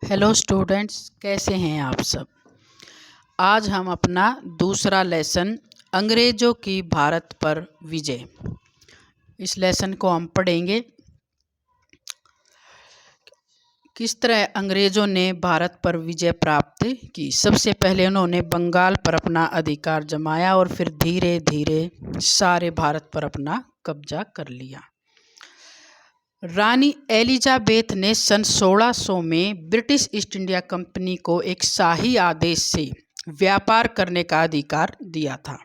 Hello students, कैसे हैं आप सब। आज हम अपना दूसरा लेसन अंग्रेज़ों की भारत पर विजय, इस लेसन को हम पढ़ेंगे। किस तरह अंग्रेज़ों ने भारत पर विजय प्राप्त की। सबसे पहले उन्होंने बंगाल पर अपना अधिकार जमाया और फिर धीरे धीरे सारे भारत पर अपना कब्जा कर लिया। रानी एलिजाबेथ ने सन 1600 में ब्रिटिश ईस्ट इंडिया कंपनी को एक शाही आदेश से व्यापार करने का अधिकार दिया था।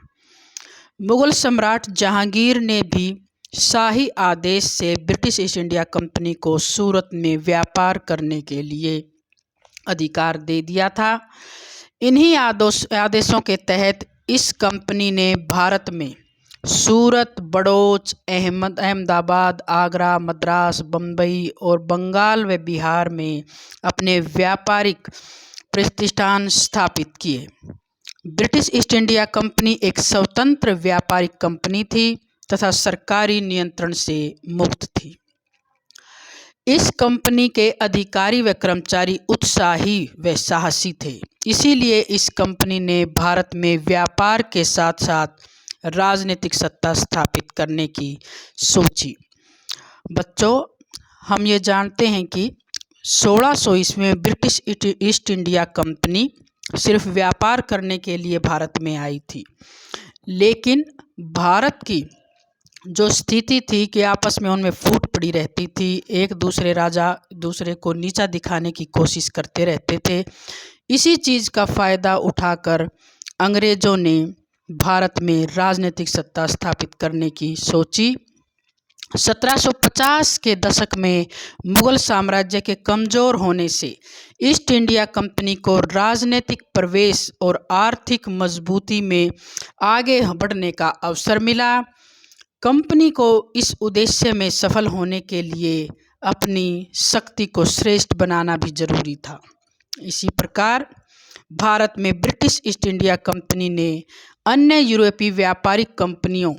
मुगल सम्राट जहांगीर ने भी शाही आदेश से ब्रिटिश ईस्ट इंडिया कंपनी को सूरत में व्यापार करने के लिए अधिकार दे दिया था। इन्हीं आदेशों के तहत इस कंपनी ने भारत में सूरत, बड़ौच, अहमदाबाद, आगरा, मद्रास, बम्बई और बंगाल व बिहार में अपने व्यापारिक प्रतिष्ठान स्थापित किए। ब्रिटिश ईस्ट इंडिया कंपनी एक स्वतंत्र व्यापारिक कंपनी थी तथा सरकारी नियंत्रण से मुक्त थी। इस कंपनी के अधिकारी व कर्मचारी उत्साही व साहसी थे। इसीलिए इस कंपनी ने भारत में व्यापार के साथ साथ राजनीतिक सत्ता स्थापित करने की सोची। बच्चों, हम ये जानते हैं कि 1600 ईस्वी में ब्रिटिश ईस्ट इंडिया कंपनी सिर्फ व्यापार करने के लिए भारत में आई थी, लेकिन भारत की जो स्थिति थी कि आपस में उनमें फूट पड़ी रहती थी। एक दूसरे राजा दूसरे को नीचा दिखाने की कोशिश करते रहते थे। इसी चीज़ का फ़ायदा उठाकर अंग्रेज़ों ने भारत में राजनीतिक सत्ता स्थापित करने की सोची। 1750 के दशक में मुगल साम्राज्य के कमज़ोर होने से ईस्ट इंडिया कंपनी को राजनीतिक प्रवेश और आर्थिक मजबूती में आगे बढ़ने का अवसर मिला। कंपनी को इस उद्देश्य में सफल होने के लिए अपनी शक्ति को श्रेष्ठ बनाना भी जरूरी था। इसी प्रकार भारत में ब्रिटिश ईस्ट इंडिया कंपनी ने अन्य यूरोपीय व्यापारिक कंपनियों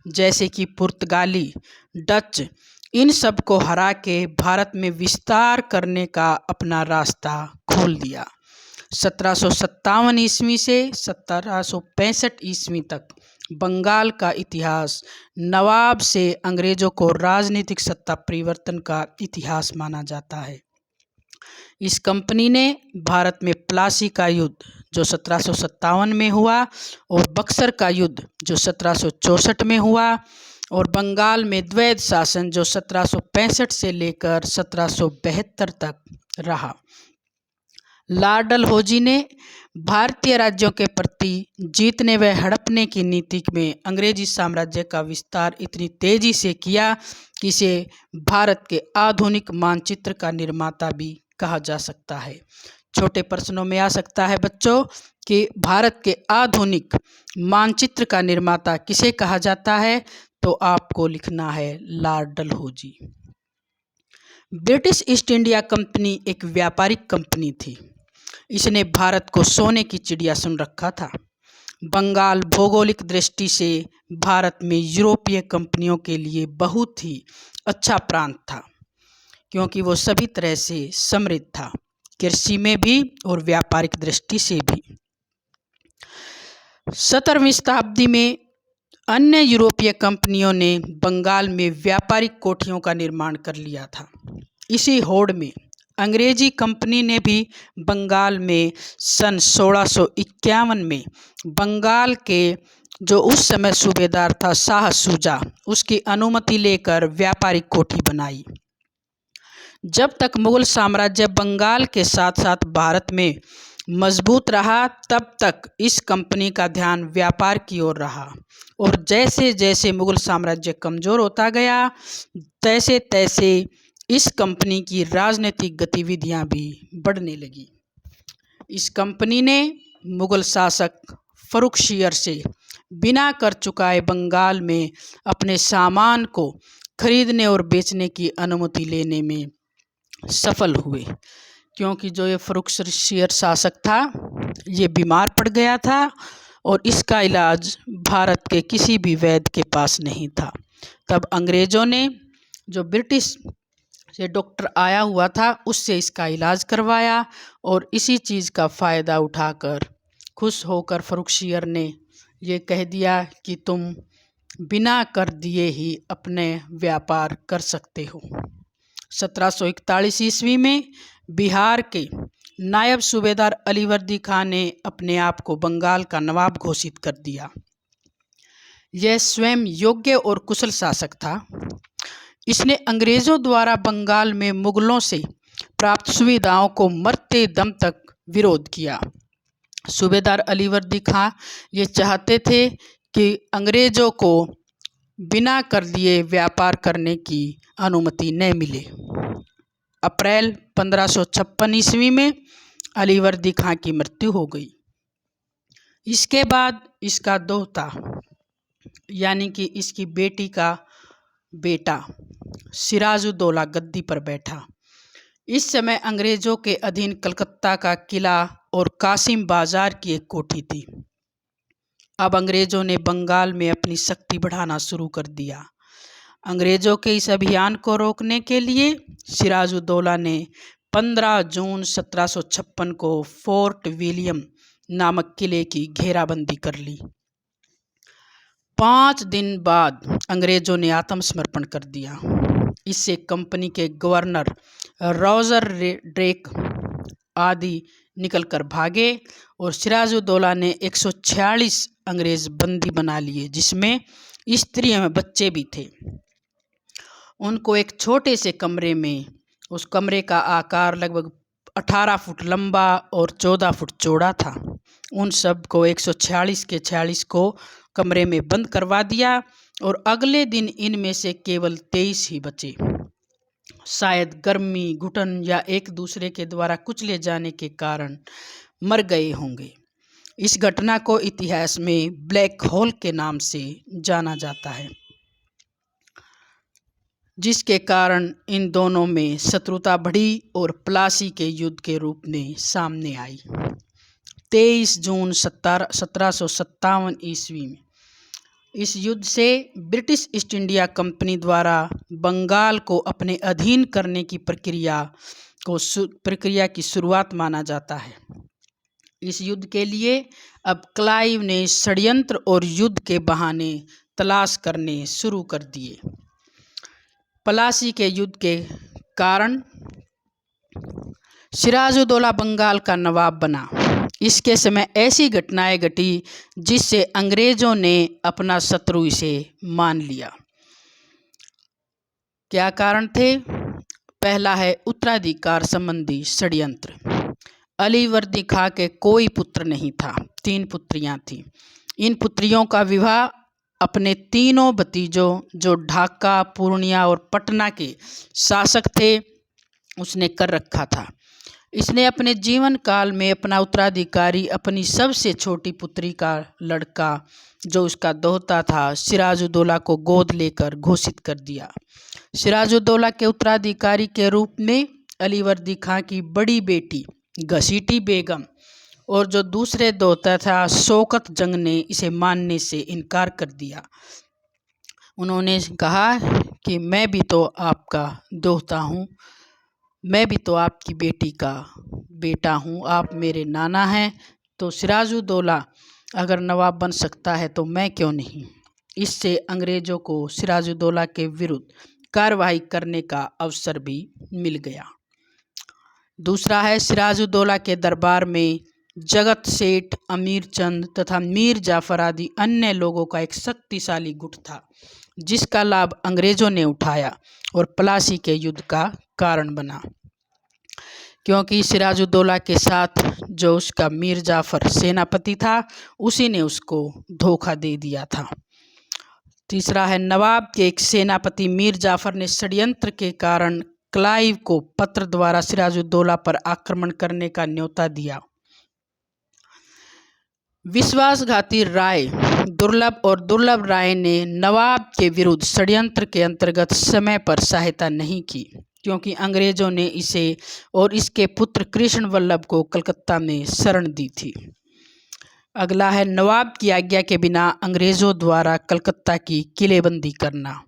जैसे कि पुर्तगाली, डच, इन सब को हरा के भारत में विस्तार करने का अपना रास्ता खोल दिया। 1757 ईस्वी से 1765 ईस्वी तक बंगाल का इतिहास नवाब से अंग्रेज़ों को राजनीतिक सत्ता परिवर्तन का इतिहास माना जाता है। इस कंपनी ने भारत में प्लासी का युद्ध जो 1757 में हुआ और बक्सर का युद्ध जो 1764 में हुआ और बंगाल में द्वैध शासन जो 1765 से लेकर 1772 तक रहा। लॉर्ड डलहौजी ने भारतीय राज्यों के प्रति जीतने व हड़पने की नीति में अंग्रेजी साम्राज्य का विस्तार इतनी तेजी से किया कि इसे भारत के आधुनिक मानचित्र का निर्माता भी कहा जा सकता है। छोटे प्रश्नों में आ सकता है बच्चों कि भारत के आधुनिक मानचित्र का निर्माता किसे कहा जाता है, तो आपको लिखना है Lord Dalhousie. British east India company एक व्यापारिक कंपनी थी। इसने भारत को सोने की चिड़िया सुन रखा था। बंगाल भौगोलिक दृष्टि से भारत में यूरोपीय कंपनियों के लिए बहुत ही अच्छा प्रांत था, क्योंकि वो सभी तरह से समृद्ध था, कृषि में भी और व्यापारिक दृष्टि से भी। 17वीं शताब्दी में अन्य यूरोपीय कंपनियों ने बंगाल में व्यापारिक कोठियों का निर्माण कर लिया था। इसी होड़ में अंग्रेजी कंपनी ने भी बंगाल में सन 1651 में बंगाल के जो उस समय सूबेदार था शाह शुजा, उसकी अनुमति लेकर व्यापारिक कोठी बनाई। जब तक मुगल साम्राज्य बंगाल के साथ साथ भारत में मजबूत रहा, तब तक इस कंपनी का ध्यान व्यापार की ओर रहा और जैसे जैसे मुगल साम्राज्य कमज़ोर होता गया, तैसे तैसे इस कंपनी की राजनीतिक गतिविधियां भी बढ़ने लगी। इस कंपनी ने मुगल शासक फर्रुखशियर से बिना कर चुकाए बंगाल में अपने सामान को खरीदने और बेचने की अनुमति लेने में सफल हुए, क्योंकि जो ये फर्रुखशियर शासक था ये बीमार पड़ गया था और इसका इलाज भारत के किसी भी वैद्य के पास नहीं था। तब अंग्रेज़ों ने जो ब्रिटिश से डॉक्टर आया हुआ था, उससे इसका इलाज करवाया और इसी चीज़ का फ़ायदा उठाकर खुश होकर फ़र्रुखसियर ने ये कह दिया कि तुम बिना कर दिए ही अपने व्यापार कर सकते हो। 1741 ईस्वी में बिहार के नायब सूबेदार अलीवर्दी खां ने अपने आप को बंगाल का नवाब घोषित कर दिया। यह स्वयं योग्य और कुशल शासक था। इसने अंग्रेज़ों द्वारा बंगाल में मुगलों से प्राप्त सुविधाओं को मरते दम तक विरोध किया। सूबेदार अलीवर्दी खां ये चाहते थे कि अंग्रेज़ों को बिना कर दिए व्यापार करने की अनुमति न मिले। अप्रैल 1556 ईस्वी में अलीवर्दी खां की मृत्यु हो गई। इसके बाद इसका दोहता यानी कि इसकी बेटी का बेटा सिराजुद्दौला गद्दी पर बैठा। इस समय अंग्रेज़ों के अधीन कलकत्ता का किला और कासिम बाजार की एक कोठी थी। अब अंग्रेज़ों ने बंगाल में अपनी शक्ति बढ़ाना शुरू कर दिया। अंग्रेज़ों के इस अभियान को रोकने के लिए सिराजुद्दौला ने 15 जून 1756 को फोर्ट विलियम नामक किले की घेराबंदी कर ली। 5 दिन बाद अंग्रेज़ों ने आत्मसमर्पण कर दिया। इससे कंपनी के गवर्नर रॉजर ड्रेक आदि निकलकर भागे और सिराजुद्दौला ने 146 अंग्रेज़ बंदी बना लिए, जिसमें स्त्री एवं बच्चे भी थे। उनको एक छोटे से कमरे में, उस कमरे का आकार लगभग 18 फुट लंबा और 14 फुट चौड़ा था, उन सब को 146 के 46 को कमरे में बंद करवा दिया और अगले दिन इनमें से केवल 23 ही बचे। शायद गर्मी, घुटन या एक दूसरे के द्वारा कुचले जाने के कारण मर गए होंगे। इस घटना को इतिहास में ब्लैक होल के नाम से जाना जाता है, जिसके कारण इन दोनों में शत्रुता बढ़ी और प्लासी के युद्ध के रूप में सामने आई। 23 जून 1757 ईस्वी में इस युद्ध से ब्रिटिश ईस्ट इंडिया कंपनी द्वारा बंगाल को अपने अधीन करने की प्रक्रिया की शुरुआत माना जाता है। इस युद्ध के लिए अब क्लाइव ने षड्यंत्र और युद्ध के बहाने तलाश करने शुरू कर दिए। प्लासी के युद्ध के कारण सिराजुद्दौला बंगाल का नवाब बना। इसके समय ऐसी घटनाएं घटी जिससे अंग्रेज़ों ने अपना शत्रु इसे मान लिया। क्या कारण थे? पहला है उत्तराधिकार संबंधी षड्यंत्र। अलीवर्दी खां के कोई पुत्र नहीं था, 3 पुत्रियां थीं। इन पुत्रियों का विवाह अपने तीनों भतीजों, जो ढाका, पूर्णिया और पटना के शासक थे, उसने कर रखा था। इसने अपने जीवन काल में अपना उत्तराधिकारी अपनी सबसे छोटी पुत्री का लड़का, जो उसका दोहता था, सिराजुद्दौला को गोद लेकर घोषित कर दिया। सिराजुद्दौला के उत्तराधिकारी के रूप में अलीवर्दी खां की बड़ी बेटी घसीटी बेगम और जो दूसरे दोहता था शौकत जंग ने इसे मानने से इनकार कर दिया। उन्होंने कहा कि मैं भी तो आपका दोहता हूँ, मैं भी तो आपकी बेटी का बेटा हूँ, आप मेरे नाना हैं, तो सिराजुद्दौला अगर नवाब बन सकता है तो मैं क्यों नहीं। इससे अंग्रेज़ों को सिराजुद्दौला के विरुद्ध कार्रवाई करने का अवसर भी मिल गया। दूसरा है, सिराजुद्दौला के दरबार में जगत सेठ, अमीर चंद तथा मीर जाफर आदि अन्य लोगों का एक शक्तिशाली गुट था, जिसका लाभ अंग्रेज़ों ने उठाया और प्लासी के युद्ध का कारण बना, क्योंकि सिराजुद्दौला के साथ जो उसका मीर जाफर सेनापति था, उसी ने उसको धोखा दे दिया था। तीसरा है, नवाब के एक सेनापति मीर जाफर ने षड्यंत्र के कारण क्लाइव को पत्र द्वारा सिराजुद्दौला पर आक्रमण करने का न्योता दिया। विश्वासघाती राय दुर्लभ राय ने नवाब के विरुद्ध षड्यंत्र के अंतर्गत समय पर सहायता नहीं की, क्योंकि अंग्रेज़ों ने इसे और इसके पुत्र कृष्ण वल्लभ को कलकत्ता में शरण दी थी। अगला है, नवाब की आज्ञा के बिना अंग्रेज़ों द्वारा कलकत्ता की किलेबंदी करना।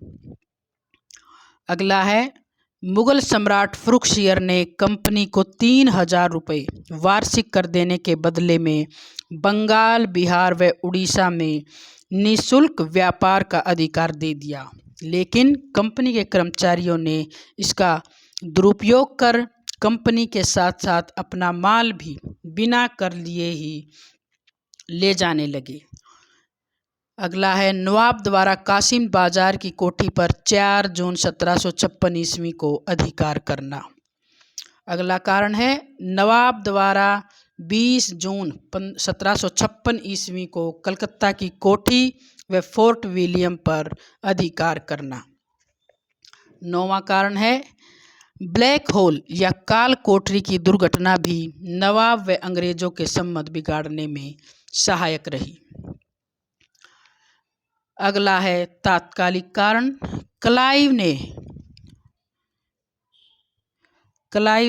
अगला है, मुगल सम्राट फ़रुखशियर ने कंपनी को 3,000 रुपये वार्षिक कर देने के बदले में बंगाल, बिहार व उड़ीसा में निःशुल्क व्यापार का अधिकार दे दिया, लेकिन कंपनी के कर्मचारियों ने इसका दुरुपयोग कर कंपनी के साथ साथ अपना माल भी बिना कर लिए ही ले जाने लगे। अगला है नवाब द्वारा कासिम बाजार की कोठी पर 4 जून 1756 ईस्वी को अधिकार करना। अगला कारण है नवाब द्वारा 20 जून 1756 ईस्वी को कलकत्ता की कोठी व फोर्ट विलियम पर अधिकार करना। 9वां कारण है ब्लैक होल या काल कोठरी की दुर्घटना भी नवाब व अंग्रेजों के संबंध बिगाड़ने में सहायक रही। अगला है तात्कालिक कारण, क्लाइव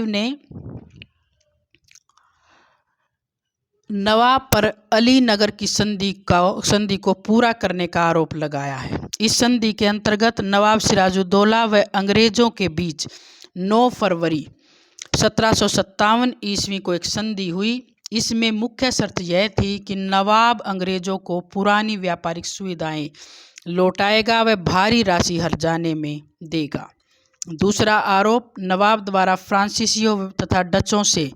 ने नवाब पर अली नगर की संधि को पूरा करने का आरोप लगाया है। इस संधि के अंतर्गत नवाब सिराजुद्दौला व अंग्रेजों के बीच 9 फरवरी 1757 ईस्वी को एक संधि हुई। इसमें मुख्य शर्त यह थी कि नवाब अंग्रेजों को पुरानी व्यापारिक सुविधाएं लौटाएगा व भारी राशि हर्जाने में देगा। दूसरा आरोप नवाब द्वारा फ्रांसीसियों तथा डचों से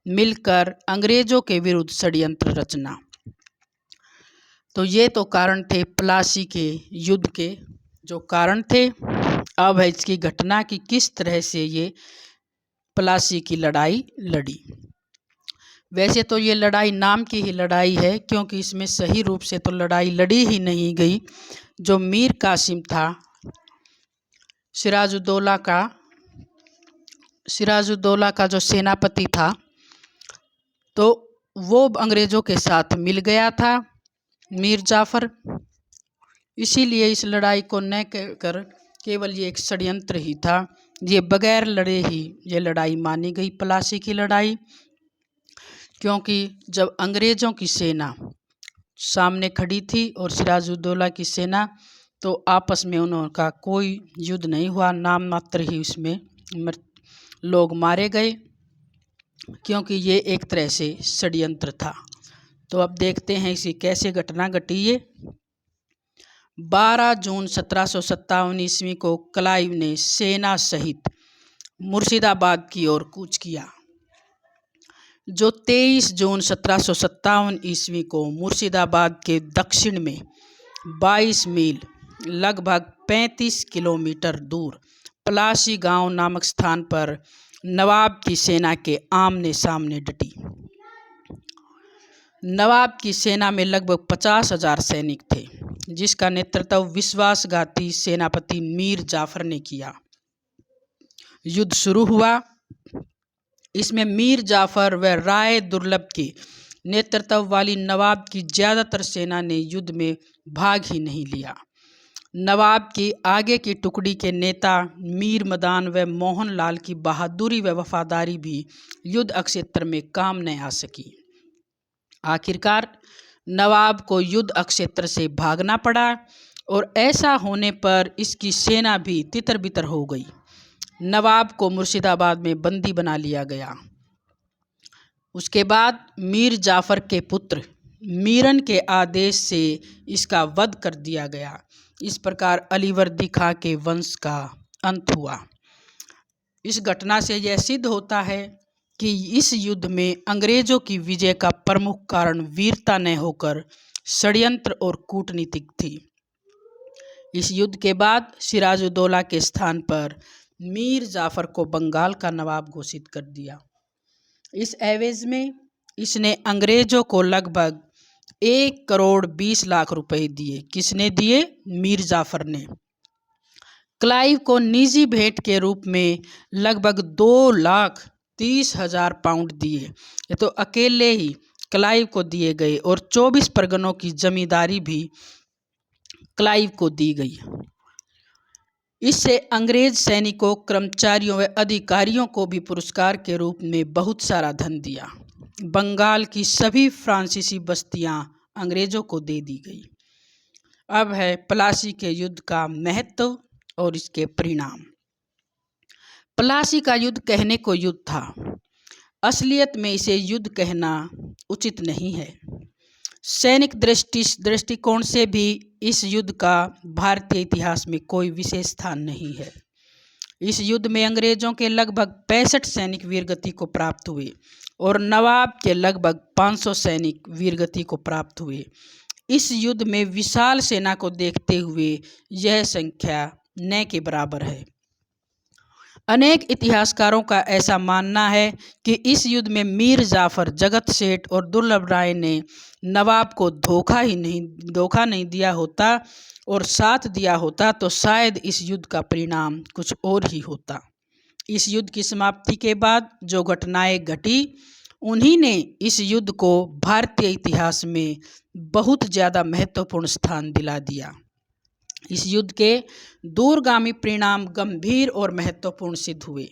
मिलकर अंग्रेजों के विरुद्ध षड्यंत्र रचना। तो ये तो कारण थे प्लासी के युद्ध के जो कारण थे। अब है इसकी घटना कि किस तरह से ये प्लासी की लड़ाई लड़ी। वैसे तो ये लड़ाई नाम की ही लड़ाई है, क्योंकि इसमें सही रूप से तो लड़ाई लड़ी ही नहीं गई। जो मीर कासिम था सिराजुद्दौला का जो सेनापति था, तो वो अंग्रेज़ों के साथ मिल गया था मीर जाफ़र। इसीलिए इस लड़ाई को न कर केवल ये एक षड्यंत्र ही था। ये बगैर लड़े ही ये लड़ाई मानी गई, प्लासी की लड़ाई। क्योंकि जब अंग्रेज़ों की सेना सामने खड़ी थी और सिराजुद्दौला की सेना, तो आपस में उनका कोई युद्ध नहीं हुआ, नाम मात्र ही उसमें लोग मारे गए, क्योंकि ये एक तरह से षड्यंत्र था। तो अब देखते हैं इसी कैसे घटना घटी। ये 12 जून 1757 ईस्वी को क्लाइव ने सेना सहित मुर्शिदाबाद की ओर कूच किया, जो 23 जून 1757 ईस्वी को मुर्शिदाबाद के दक्षिण में 22 मील लगभग 35 किलोमीटर दूर प्लासी गांव नामक स्थान पर नवाब की सेना के आमने सामने डटी। नवाब की सेना में लगभग 50,000 सैनिक थे, जिसका नेतृत्व विश्वासघाती सेनापति मीर जाफ़र ने किया। युद्ध शुरू हुआ। इसमें मीर जाफ़र व राय दुर्लभ के नेतृत्व वाली नवाब की ज़्यादातर सेना ने युद्ध में भाग ही नहीं लिया। नवाब की आगे की टुकड़ी के नेता मीर मदान व मोहन लाल की बहादुरी व वफादारी भी युद्ध क्षेत्र में काम न आ सकी। आखिरकार नवाब को युद्ध क्षेत्र से भागना पड़ा और ऐसा होने पर इसकी सेना भी तितर बितर हो गई। नवाब को मुर्शिदाबाद में बंदी बना लिया गया। उसके बाद मीर जाफ़र के पुत्र मीरन के आदेश से इसका वध कर दिया गया। इस प्रकार अलीवर्दी खां के वंश का अंत हुआ। इस घटना से यह सिद्ध होता है कि इस युद्ध में अंग्रेजों की विजय का प्रमुख कारण वीरता न होकर षड्यंत्र और कूटनीतिक थी। इस युद्ध के बाद सिराजुद्दौला के स्थान पर मीर जाफ़र को बंगाल का नवाब घोषित कर दिया। इस एवज में इसने अंग्रेजों को लगभग 1,20,00,000 रुपए दिए। किसने दिए? मीर जाफ़र ने। क्लाइव को निजी भेंट के रूप में लगभग 2,30,000 पाउंड दिए। ये तो अकेले ही क्लाइव को दिए गए और 24 परगनों की जमींदारी भी क्लाइव को दी गई। इससे अंग्रेज सैनिकों, कर्मचारियों व अधिकारियों को भी पुरस्कार के रूप में बहुत सारा धन दिया। बंगाल की सभी फ्रांसीसी बस्तियां अंग्रेजों को दे दी गई। अब है प्लासी के युद्ध का महत्व और इसके परिणाम। प्लासी का युद्ध कहने को युद्ध था, असलियत में इसे युद्ध कहना उचित नहीं है। सैनिक दृष्टिकोण से भी इस युद्ध का भारतीय इतिहास में कोई विशेष स्थान नहीं है। इस युद्ध में अंग्रेजों के लगभग 65 सैनिक वीरगति को प्राप्त हुए और नवाब के लगभग 500 सैनिक वीरगति को प्राप्त हुए। इस युद्ध में विशाल सेना को देखते हुए यह संख्या न के बराबर है। अनेक इतिहासकारों का ऐसा मानना है कि इस युद्ध में मीर जाफर, जगत सेठ और दुर्लभ राय ने नवाब को धोखा नहीं दिया होता और साथ दिया होता तो शायद इस युद्ध का परिणाम कुछ और ही होता। इस युद्ध की समाप्ति के बाद जो घटनाएं घटी उन्हीं ने इस युद्ध को भारतीय इतिहास में बहुत ज़्यादा महत्वपूर्ण स्थान दिला दिया। इस युद्ध के दूरगामी परिणाम गंभीर और महत्वपूर्ण सिद्ध हुए।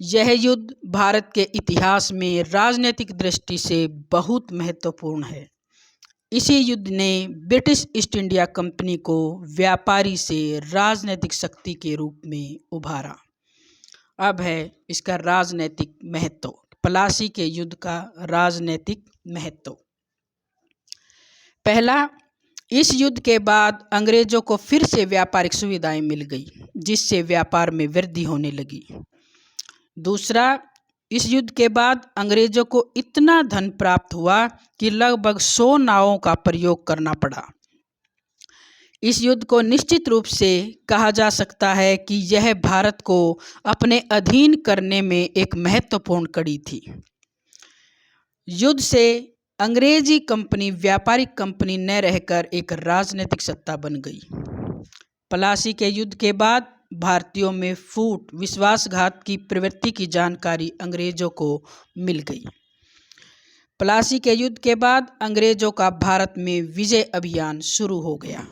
यह युद्ध भारत के इतिहास में राजनीतिक दृष्टि से बहुत महत्वपूर्ण है। इसी युद्ध ने ब्रिटिश ईस्ट इंडिया कंपनी को व्यापारी से राजनीतिक शक्ति के रूप में उभारा। अब है इसका राजनीतिक महत्व, प्लासी के युद्ध का राजनीतिक महत्व। पहला, इस युद्ध के बाद अंग्रेजों को फिर से व्यापारिक सुविधाएं मिल गई, जिससे व्यापार में वृद्धि होने लगी। दूसरा, इस युद्ध के बाद अंग्रेजों को इतना धन प्राप्त हुआ कि लगभग 100 नावों का प्रयोग करना पड़ा। इस युद्ध को निश्चित रूप से कहा जा सकता है कि यह भारत को अपने अधीन करने में एक महत्वपूर्ण कड़ी थी। युद्ध से अंग्रेजी कंपनी व्यापारिक कंपनी न रहकर एक राजनीतिक सत्ता बन गई। प्लासी के युद्ध के बाद भारतीयों में फूट, विश्वासघात की प्रवृत्ति की जानकारी अंग्रेजों को मिल गई। प्लासी के युद्ध के बाद अंग्रेजों का भारत में विजय अभियान शुरू हो गया।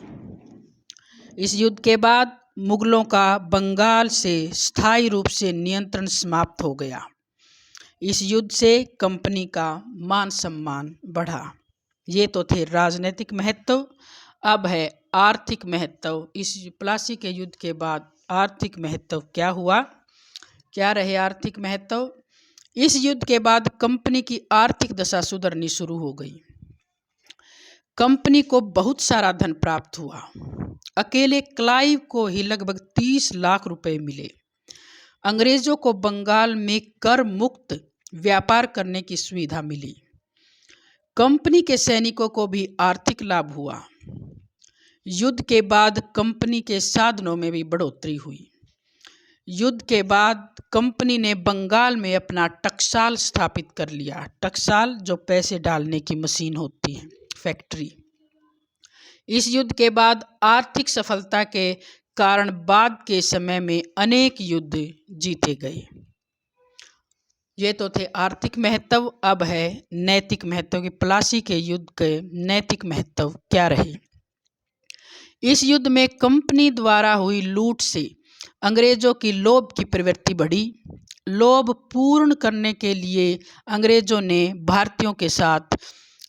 इस युद्ध के बाद मुगलों का बंगाल से स्थायी रूप से नियंत्रण समाप्त हो गया। इस युद्ध से कंपनी का मान सम्मान बढ़ा। ये तो थे राजनीतिक महत्व। अब है आर्थिक महत्व। इस प्लासी के युद्ध के बाद आर्थिक महत्व क्या हुआ, क्या रहे आर्थिक महत्व? इस युद्ध के बाद कंपनी की आर्थिक दशा सुधरनी शुरू हो गई। कंपनी को बहुत सारा धन प्राप्त हुआ। अकेले क्लाइव को ही लगभग 30 लाख रुपए मिले। अंग्रेजों को बंगाल में कर मुक्त व्यापार करने की सुविधा मिली। कंपनी के सैनिकों को भी आर्थिक लाभ हुआ। युद्ध के बाद कंपनी के साधनों में भी बढ़ोतरी हुई। युद्ध के बाद कंपनी ने बंगाल में अपना टकसाल स्थापित कर लिया। टकसाल जो पैसे डालने की मशीन होती है, फैक्ट्री। इस युद्ध के बाद आर्थिक सफलता के कारण बाद के समय में अनेक युद्ध जीते गए। ये तो थे आर्थिक महत्व। अब है नैतिक महत्व कि प्लासी के युद्ध के नैतिक महत्व क्या रहे। इस युद्ध में कंपनी द्वारा हुई लूट से अंग्रेजों की लोभ की प्रवृत्ति बढ़ी। लोभ पूर्ण करने के लिए अंग्रेजों ने भारतीयों के साथ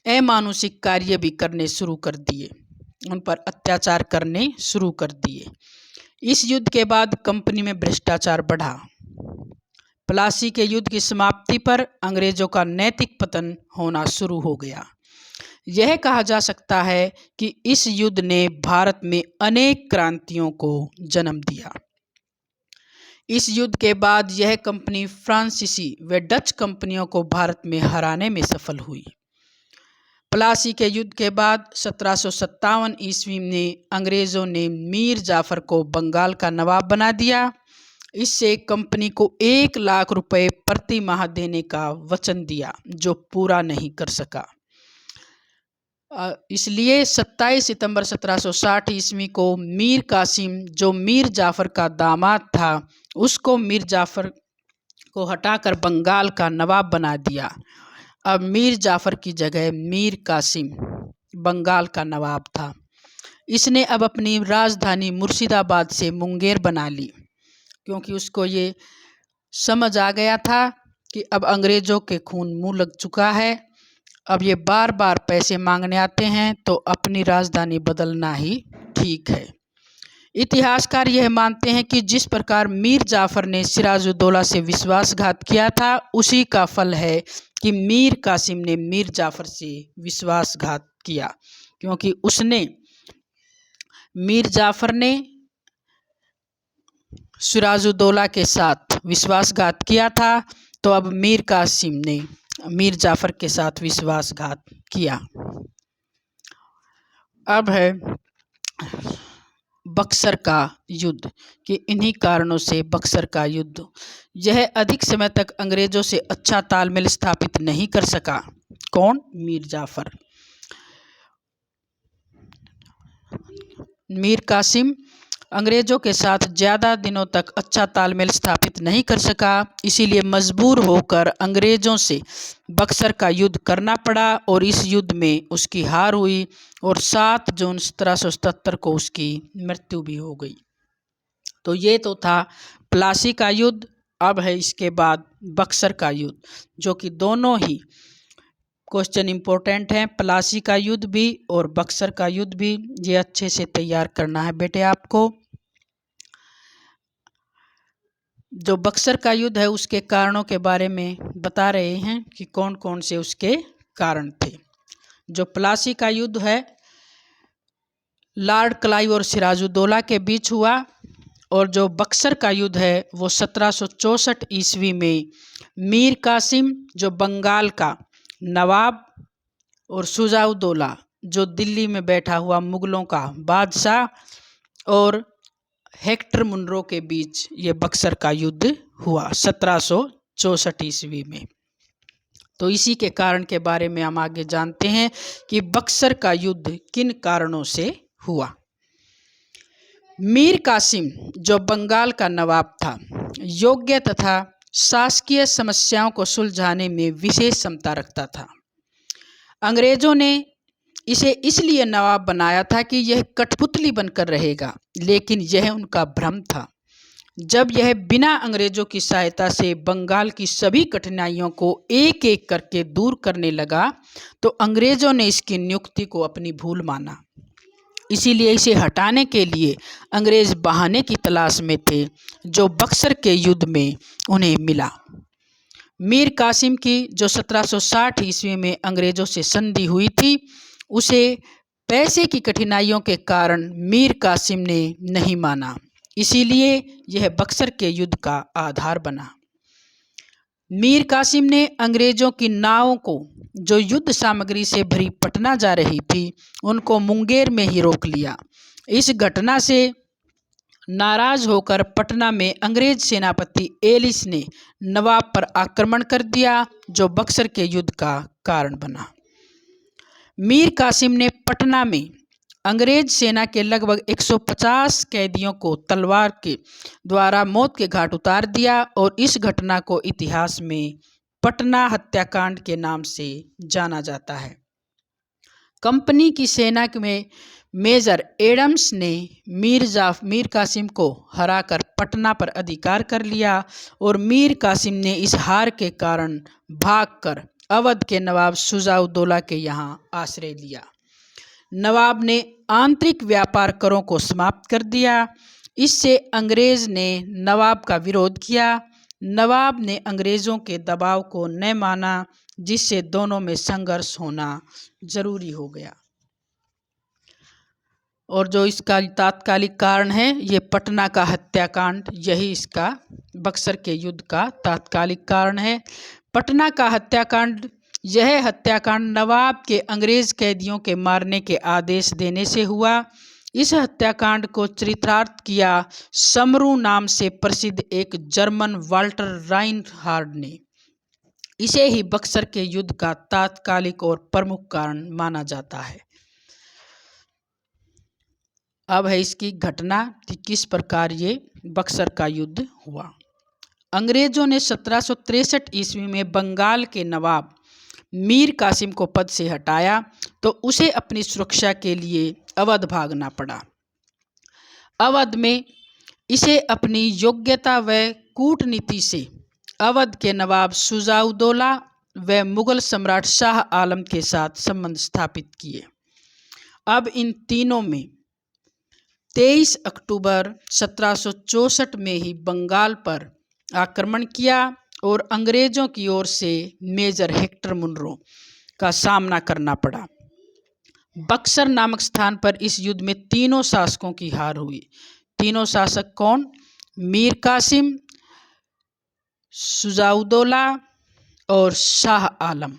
अमानुषिक कार्य भी करने शुरू कर दिए, उन पर अत्याचार करने शुरू कर दिए। इस युद्ध के बाद कंपनी में भ्रष्टाचार बढ़ा। प्लासी के युद्ध की समाप्ति पर अंग्रेजों का नैतिक पतन होना शुरू हो गया। यह कहा जा सकता है कि इस युद्ध ने भारत में अनेक क्रांतियों को जन्म दिया। इस युद्ध के बाद यह कंपनी फ्रांसीसी व डच कंपनियों को भारत में हराने में सफल हुई। प्लासी के युद्ध के बाद 1757 ईस्वी में अंग्रेजों ने मीर जाफर को बंगाल का नवाब बना दिया। इससे कंपनी को 1 लाख रुपए प्रति माह देने का वचन दिया, जो पूरा नहीं कर सका। इसलिए 27 सितंबर 1760 ईस्वी को मीर कासिम, जो मीर जाफर का दामाद था, उसको मीर जाफर को हटाकर बंगाल का नवाब बना दिया। अब मीर जाफर की जगह मीर कासिम बंगाल का नवाब था। इसने अब अपनी राजधानी मुर्शिदाबाद से मुंगेर बना ली, क्योंकि उसको ये समझ आ गया था कि अब अंग्रेज़ों के खून मुँह लग चुका है। अब ये बार बार पैसे मांगने आते हैं, तो अपनी राजधानी बदलना ही ठीक है। इतिहासकार यह मानते हैं कि जिस प्रकार मीर जाफर ने सिराजुद्दौला से विश्वासघात किया था, उसी का फल है कि मीर कासिम ने मीर जाफर से विश्वासघात किया, क्योंकि मीर जाफर ने सिराजुद्दौला के साथ विश्वासघात किया था, तो अब मीर कासिम ने मीर जाफर के साथ विश्वासघात किया। अब है बक्सर का युद्ध कि इन्हीं कारणों से बक्सर का युद्ध, यह अधिक समय तक अंग्रेजों से अच्छा तालमेल स्थापित नहीं कर सका। कौन? मीर जाफर। मीर कासिम अंग्रेजों के साथ ज़्यादा दिनों तक अच्छा तालमेल स्थापित नहीं कर सका, इसीलिए मजबूर होकर अंग्रेज़ों से बक्सर का युद्ध करना पड़ा और इस युद्ध में उसकी हार हुई और 7 जून 1777 को उसकी मृत्यु भी हो गई। तो ये तो था प्लासी का युद्ध। अब है इसके बाद बक्सर का युद्ध, जो कि दोनों ही क्वेश्चन इम्पोर्टेंट हैं, प्लासी का युद्ध भी और बक्सर का युद्ध भी। ये अच्छे से तैयार करना है बेटे आपको। जो बक्सर का युद्ध है उसके कारणों के बारे में बता रहे हैं कि कौन कौन से उसके कारण थे। जो प्लासी का युद्ध है लॉर्ड क्लाइव और सिराजुद्दौला के बीच हुआ, और जो बक्सर का युद्ध है वो 1764 ईस्वी में मीर कासिम जो बंगाल का नवाब और शुजाउद्दौला जो दिल्ली में बैठा हुआ मुगलों का बादशाह और हेक्टर मुनरो के बीच ये बक्सर का युद्ध हुआ 1764 ईस्वी में। तो इसी के कारण के बारे में हम आगे जानते हैं कि बक्सर का युद्ध किन कारणों से हुआ। मीर कासिम जो बंगाल का नवाब था, योग्य तथा शासकीय समस्याओं को सुलझाने में विशेष क्षमता रखता था। अंग्रेजों ने इसे इसलिए नवाब बनाया था कि यह कठपुतली बनकर रहेगा, लेकिन यह उनका भ्रम था। जब यह बिना अंग्रेजों की सहायता से बंगाल की सभी कठिनाइयों को एक एक करके दूर करने लगा, तो अंग्रेजों ने इसकी नियुक्ति को अपनी भूल माना। इसीलिए इसे हटाने के लिए अंग्रेज बहाने की तलाश में थे, जो बक्सर के युद्ध में उन्हें मिला। मीर कासिम की जो 1760 ईस्वी में अंग्रेजों से संधि हुई थी, उसे पैसे की कठिनाइयों के कारण मीर कासिम ने नहीं माना, इसीलिए यह बक्सर के युद्ध का आधार बना। मीर कासिम ने अंग्रेजों की नावों को जो युद्ध सामग्री से भरी पटना जा रही थी, उनको मुंगेर में ही रोक लिया। इस घटना से नाराज होकर पटना में अंग्रेज सेनापति एलिस ने नवाब पर आक्रमण कर दिया, जो बक्सर के युद्ध का कारण बना। मीर कासिम ने पटना में अंग्रेज सेना के लगभग 150 कैदियों को तलवार के द्वारा मौत के घाट उतार दिया, और इस घटना को इतिहास में पटना हत्याकांड के नाम से जाना जाता है। कंपनी की सेना में मेजर एडम्स ने मीर कासिम को हराकर पटना पर अधिकार कर लिया, और मीर कासिम ने इस हार के कारण भागकर अवध के नवाब शुजाउद्दौला के यहाँ आश्रय लिया। नवाब ने आंतरिक व्यापार करों को समाप्त कर दिया। इससे अंग्रेज ने नवाब का विरोध किया। नवाब ने अंग्रेज़ों के दबाव को न माना, जिससे दोनों में संघर्ष होना जरूरी हो गया। और जो इसका तात्कालिक कारण है ये पटना का हत्याकांड, यही इसका बक्सर के युद्ध का तात्कालिक कारण है। पटना का हत्याकांड, यह हत्याकांड नवाब के अंग्रेज कैदियों के मारने के आदेश देने से हुआ। इस हत्याकांड को चरितार्थ किया समरू नाम से प्रसिद्ध एक जर्मन वाल्टर राइनहार्ड ने। इसे ही बक्सर के युद्ध का तात्कालिक और प्रमुख कारण माना जाता है। अब है इसकी घटना कि किस प्रकार ये बक्सर का युद्ध हुआ। अंग्रेजों ने 1763 ईस्वी में बंगाल के नवाब मीर कासिम को पद से हटाया, तो उसे अपनी सुरक्षा के लिए अवध भागना पड़ा। अवध में इसे अपनी योग्यता व कूटनीति से अवध के नवाब शुजाउद्दौला व मुगल सम्राट शाह आलम के साथ संबंध स्थापित किए। अब इन तीनों में 23 अक्टूबर 1764 में ही बंगाल पर आक्रमण किया और अंग्रेजों की ओर से मेजर हेक्टर मुनरो का सामना करना पड़ा। बक्सर नामक स्थान पर इस युद्ध में तीनों शासकों की हार हुई। तीनों शासक कौन? मीर कासिम, शुजाउद्दौला और शाह आलम।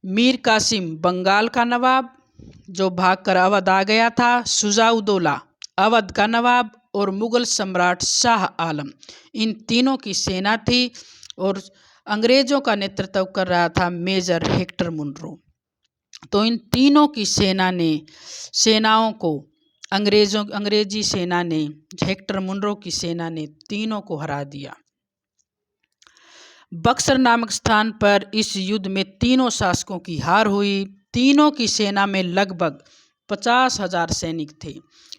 मीर कासिम बंगाल का नवाब जो भागकर अवध आ गया था, शुजाउद्दौला अवध का नवाब और मुगल सम्राट शाह आलम, इन तीनों की सेना थी और अंग्रेजों का नेतृत्व कर रहा था मेजर हेक्टर मुनरो। तो इन तीनों की सेनाओं को अंग्रेजी सेना ने, हेक्टर मुनरो की सेना ने तीनों को हरा दिया। बक्सर नामक स्थान पर इस युद्ध में तीनों शासकों की हार हुई। तीनों की सेना में लगभग 50,000 सैनिक थे।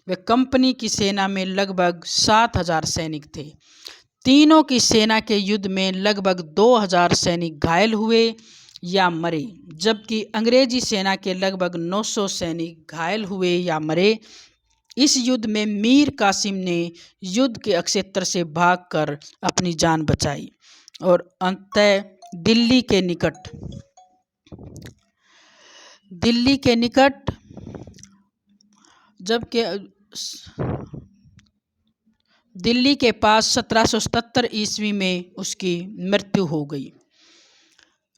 वे कंपनी की सेना में लगभग 7,000 सैनिक थे। तीनों की सेना के युद्ध में लगभग 2,000 सैनिक घायल हुए या मरे, जबकि अंग्रेजी सेना के लगभग 900 सैनिक घायल हुए या मरे। इस युद्ध में मीर कासिम ने युद्ध के क्षेत्र से भागकर अपनी जान बचाई और अंततः दिल्ली के निकट जबकि दिल्ली के पास 1777 ईस्वी में उसकी मृत्यु हो गई।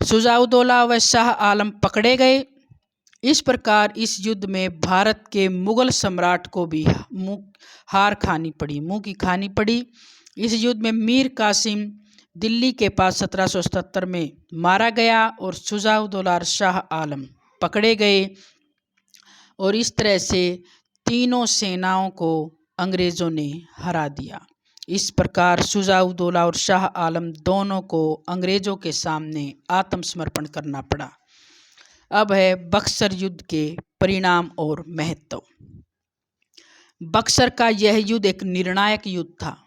शुजाउद्दौला व शाह आलम पकड़े गए। इस प्रकार इस युद्ध में भारत के मुगल सम्राट को भी हार खानी पड़ी, मुंह की खानी पड़ी। इस युद्ध में मीर कासिम दिल्ली के पास 1777 में मारा गया और शुजाउद्दौला और शाह आलम पकड़े गए और इस तरह से तीनों सेनाओं को अंग्रेज़ों ने हरा दिया। इस प्रकार शुजाउद्दौला और शाह आलम दोनों को अंग्रेज़ों के सामने आत्मसमर्पण करना पड़ा। अब है बक्सर युद्ध के परिणाम और महत्व। बक्सर का यह युद्ध एक निर्णायक युद्ध था।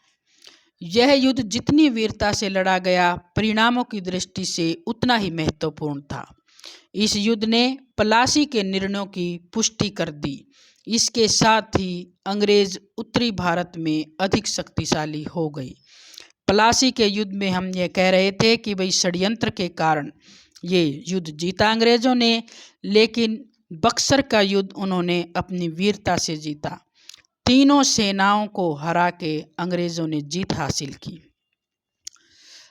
यह युद्ध जितनी वीरता से लड़ा गया, परिणामों की दृष्टि से उतना ही महत्वपूर्ण था। इस युद्ध ने प्लासी के निर्णयों की पुष्टि कर दी। इसके साथ ही अंग्रेज उत्तरी भारत में अधिक शक्तिशाली हो गए। प्लासी के युद्ध में हम ये कह रहे थे कि भाई षड्यंत्र के कारण ये युद्ध जीता अंग्रेजों ने, लेकिन बक्सर का युद्ध उन्होंने अपनी वीरता से जीता। तीनों सेनाओं को हरा के अंग्रेजों ने जीत हासिल की।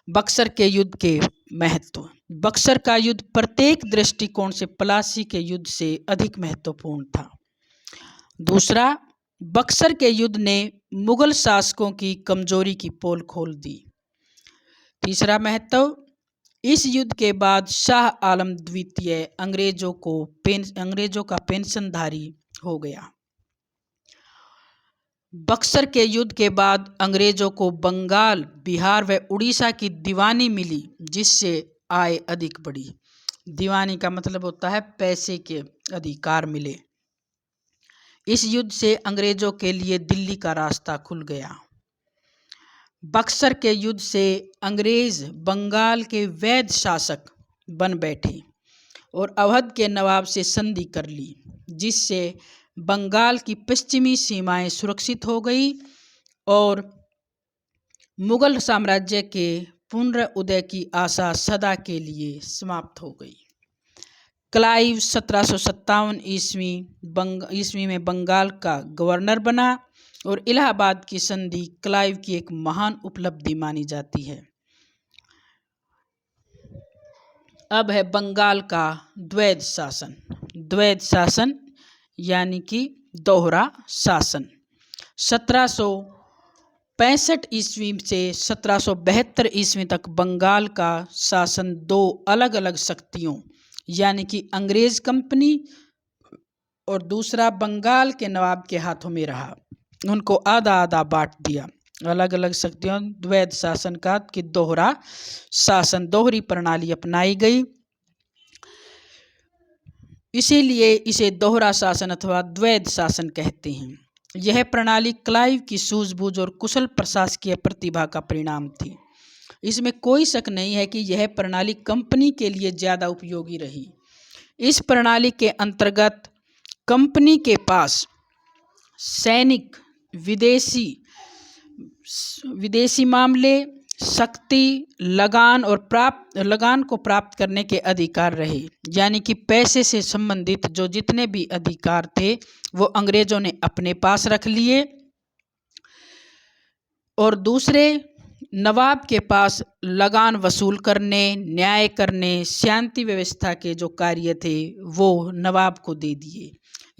बक्सर के युद्ध के महत्व। बक्सर का युद्ध प्रत्येक दृष्टिकोण से प्लासी के युद्ध से अधिक महत्वपूर्ण था। दूसरा, बक्सर के युद्ध ने मुगल शासकों की कमजोरी की पोल खोल दी। तीसरा महत्व, इस युद्ध के बाद शाह आलम द्वितीय अंग्रेजों का पेंशनधारी हो गया। बक्सर के युद्ध के बाद अंग्रेजों को बंगाल, बिहार व उड़ीसा की दीवानी मिली, जिससे आय अधिक बढ़ी। दीवानी का मतलब होता है पैसे के अधिकार मिले। इस युद्ध से अंग्रेजों के लिए दिल्ली का रास्ता खुल गया। बक्सर के युद्ध से अंग्रेज बंगाल के वैध शासक बन बैठे और अवध के नवाब से संधि कर ली, जिससे बंगाल की पश्चिमी सीमाएं सुरक्षित हो गई और मुगल साम्राज्य के पुनरुदय की आशा सदा के लिए समाप्त हो गई। क्लाइव 1757 ईस्वी में बंगाल का गवर्नर बना और इलाहाबाद की संधि क्लाइव की एक महान उपलब्धि मानी जाती है। अब है बंगाल का द्वैध शासन। द्वैध शासन यानी कि दोहरा शासन। 1765 ईस्वी से 1772 ईस्वी तक बंगाल का शासन दो अलग अलग शक्तियों यानी कि अंग्रेज कंपनी और दूसरा बंगाल के नवाब के हाथों में रहा। उनको आधा आधा बांट दिया। अलग अलग शक्तियों द्वैध शासन का कि दोहरा शासन, दोहरी प्रणाली अपनाई गई, इसीलिए इसे दोहरा शासन अथवा द्वैध शासन कहते हैं। यह प्रणाली क्लाइव की सूझबूझ और कुशल प्रशासकीय प्रतिभा का परिणाम थी। इसमें कोई शक नहीं है कि यह प्रणाली कंपनी के लिए ज़्यादा उपयोगी रही। इस प्रणाली के अंतर्गत कंपनी के पास सैनिक, विदेशी मामले, शक्ति, लगान को प्राप्त करने के अधिकार रहे। यानी कि पैसे से संबंधित जो जितने भी अधिकार थे वो अंग्रेजों ने अपने पास रख लिए, और दूसरे नवाब के पास लगान वसूल करने, न्याय करने, शांति व्यवस्था के जो कार्य थे वो नवाब को दे दिए।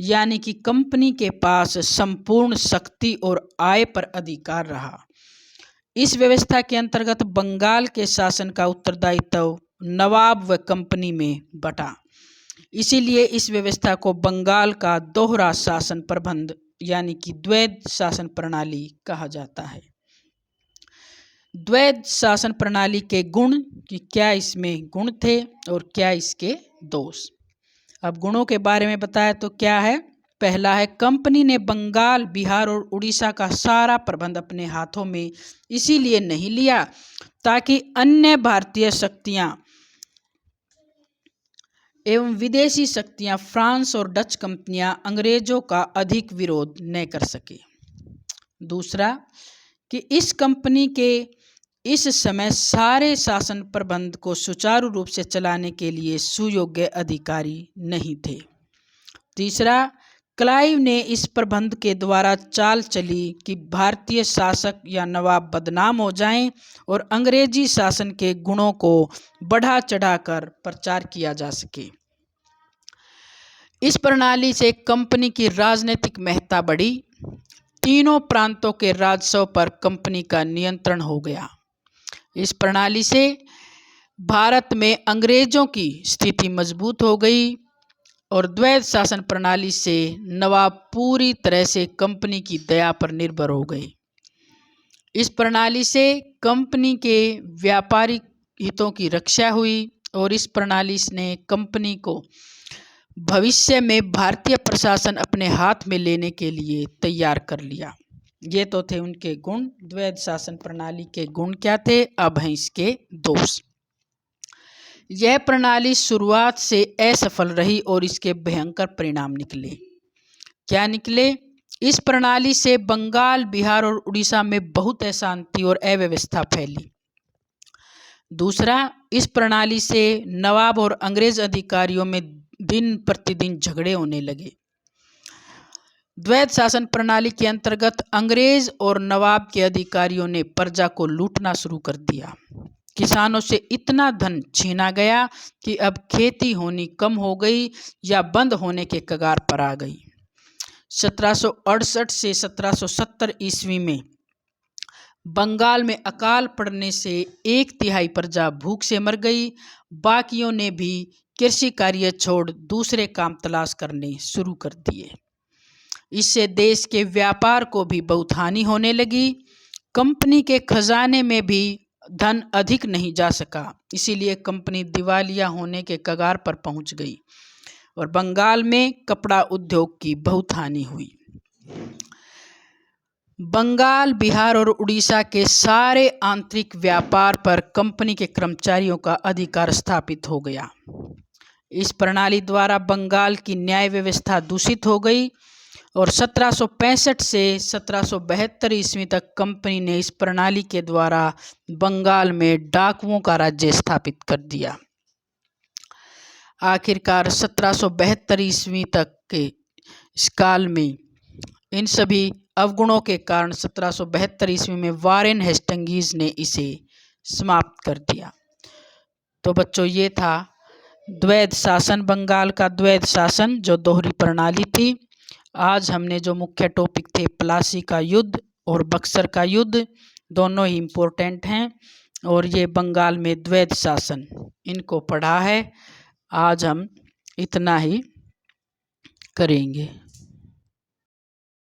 यानी कि कंपनी के पास संपूर्ण शक्ति और आय पर अधिकार रहा। इस व्यवस्था के अंतर्गत बंगाल के शासन का उत्तरदायित्व नवाब व कंपनी में बटा। इसीलिए इस व्यवस्था को बंगाल का दोहरा शासन प्रबंध यानी कि द्वैध शासन प्रणाली कहा जाता है। द्वैध शासन प्रणाली के गुण कि क्या इसमें गुण थे और क्या इसके दोष। अब गुणों के बारे में बताया तो क्या है, पहला है कंपनी ने बंगाल, बिहार और उड़ीसा का सारा प्रबंध अपने हाथों में इसीलिए नहीं लिया ताकि अन्य भारतीय शक्तियां एवं विदेशी शक्तियां, फ्रांस और डच कंपनियां अंग्रेजों का अधिक विरोध न कर सके। दूसरा कि इस कंपनी के इस समय सारे शासन प्रबंध को सुचारू रूप से चलाने के लिए सुयोग्य अधिकारी नहीं थे। तीसरा, क्लाइव ने इस प्रबंध के द्वारा चाल चली कि भारतीय शासक या नवाब बदनाम हो जाएं और अंग्रेजी शासन के गुणों को बढ़ा चढ़ाकर प्रचार किया जा सके। इस प्रणाली से कंपनी की राजनीतिक महत्ता बढ़ी। तीनों प्रांतों के राजस्व पर कंपनी का नियंत्रण हो गया। इस प्रणाली से भारत में अंग्रेजों की स्थिति मजबूत हो गई और द्वैध शासन प्रणाली से नवाब पूरी तरह से कंपनी की दया पर निर्भर हो गए। इस प्रणाली से कंपनी के व्यापारिक हितों की रक्षा हुई और इस प्रणाली ने कंपनी को भविष्य में भारतीय प्रशासन अपने हाथ में लेने के लिए तैयार कर लिया। ये तो थे उनके गुण। द्वैध शासन प्रणाली के गुण क्या थे, अब हैं इसके दोष। यह प्रणाली शुरुआत से असफल रही और इसके भयंकर परिणाम निकले। क्या निकले? इस प्रणाली से बंगाल, बिहार और उड़ीसा में बहुत अशांति और अव्यवस्था फैली। दूसरा, इस प्रणाली से नवाब और अंग्रेज अधिकारियों में दिन प्रतिदिन झगड़े होने लगे। द्वैध शासन प्रणाली के अंतर्गत अंग्रेज और नवाब के अधिकारियों ने प्रजा को लूटना शुरू कर दिया। किसानों से इतना धन छीना गया कि अब खेती होनी कम हो गई या बंद होने के कगार पर आ गई। 1768 से 1770 ईस्वी में बंगाल में अकाल पड़ने से 1/3 प्रजा भूख से मर गई। बाकियों ने भी कृषि कार्य छोड़ दूसरे काम तलाश करने शुरू कर दिए। इससे देश के व्यापार को भी बहुत हानि होने लगी। कंपनी के खजाने में भी धन अधिक नहीं जा सका, इसीलिए कंपनी दिवालिया होने के कगार पर पहुंच गई और बंगाल में कपड़ा उद्योग की बहुत हानि हुई। बंगाल, बिहार और उड़ीसा के सारे आंतरिक व्यापार पर कंपनी के कर्मचारियों का अधिकार स्थापित हो गया। इस प्रणाली द्वारा बंगाल की न्याय व्यवस्था दूषित हो गई और 1765 से 1772 ईस्वी तक कंपनी ने इस प्रणाली के द्वारा बंगाल में डाकुओं का राज्य स्थापित कर दिया। आखिरकार 1772 ईस्वी तक के इस काल में इन सभी अवगुणों के कारण 1772 ईस्वी में वारेन हेस्टिंग्स ने इसे समाप्त कर दिया। तो बच्चों, ये था द्वैध शासन, बंगाल का द्वैध शासन जो दोहरी प्रणाली थी। आज हमने जो मुख्य टॉपिक थे प्लासी का युद्ध और बक्सर का युद्ध, दोनों ही इम्पोर्टेंट हैं और ये बंगाल में द्वैध शासन इनको पढ़ा है। आज हम इतना ही करेंगे।